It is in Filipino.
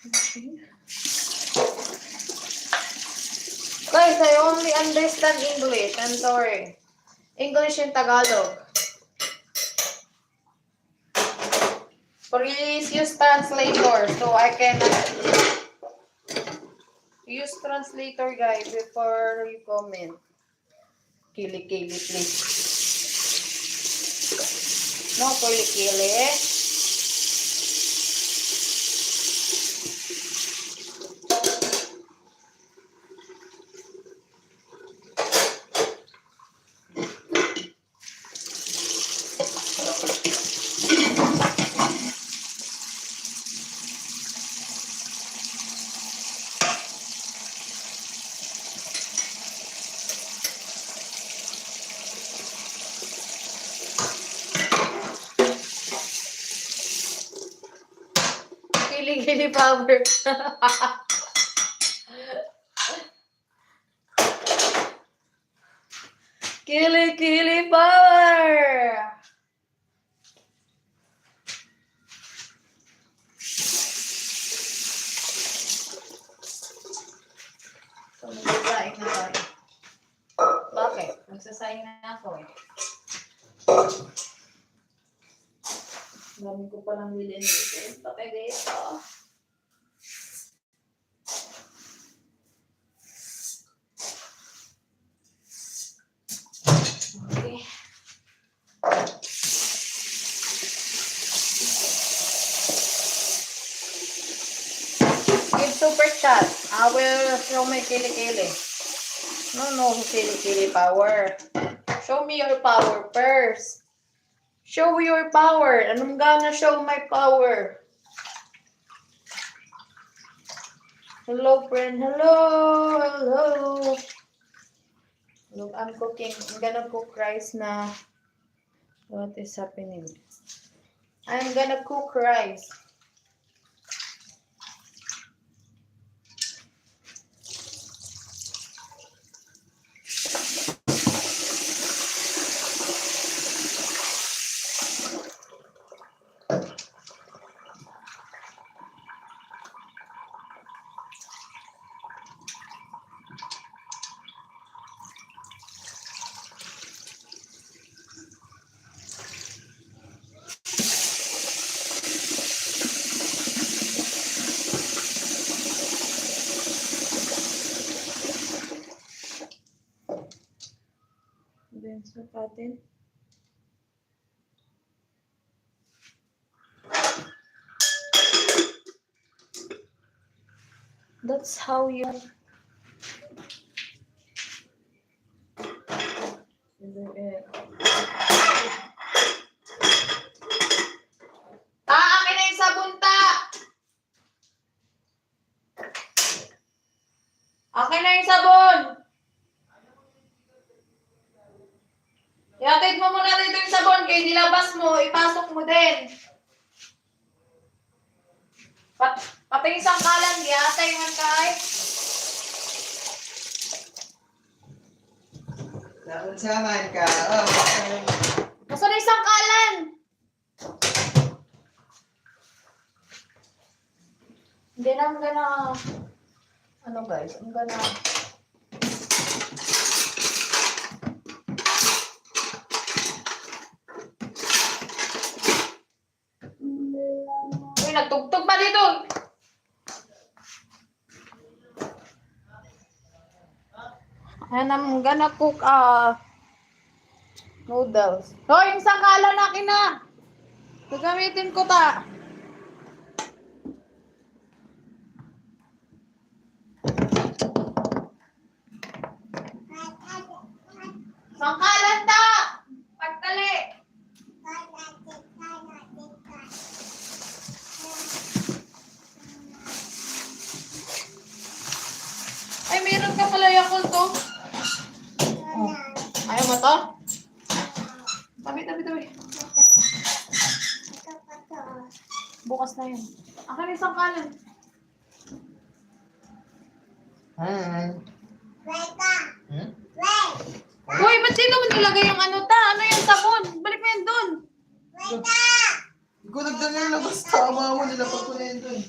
Guys, I only understand English. I'm sorry. English and Tagalog. Please use translator so I can use translator, guys, before you comment. Kili-kili, please. No kili-kili. Kili-kili power. Kili-kili power. So, magsasaing na tayo. Bakit? Magsasaing na ako eh. Dami ko palang bilhin dito. Bakit dito? Okay. Give super chat. I will show my kili-kili. No, kili-kili power. Show me your power first. Show your power. I'm gonna show my power. Hello, friend. Hello. Look, I'm cooking. I'm gonna cook rice na. What is happening? I'm gonna cook rice. Then, sukatin. That's how you... Akin na yung sabunta! Akin na yung sabon! Iatid mo muna dito yung sabon, kaya nilabas mo, ipasok mo din. Pati isang kalan, iatay man kay. Naunsaman ka. Oh. Masa na isang kalan? Hindi na, I'm gonna... Ano guys, I'm gonna... Uy, nagtugtog pa dito! And I'm gonna cook noodles. Hoy, yung sangkalan akin na! Gagamitin ko ta. Sangkalan ta! Pagtali! Ay, meron ka pala Yakult to. Oh. Ayaw mo to? Tabi. Bukas na yun. Akin isang kalan. Uy, ba't dito mo nilagay yung ano ta? Ano yung sabon? Balik mo yan dun. Hindi ko nagdala yung labas. Tama mo, nilapag ko na yun dun.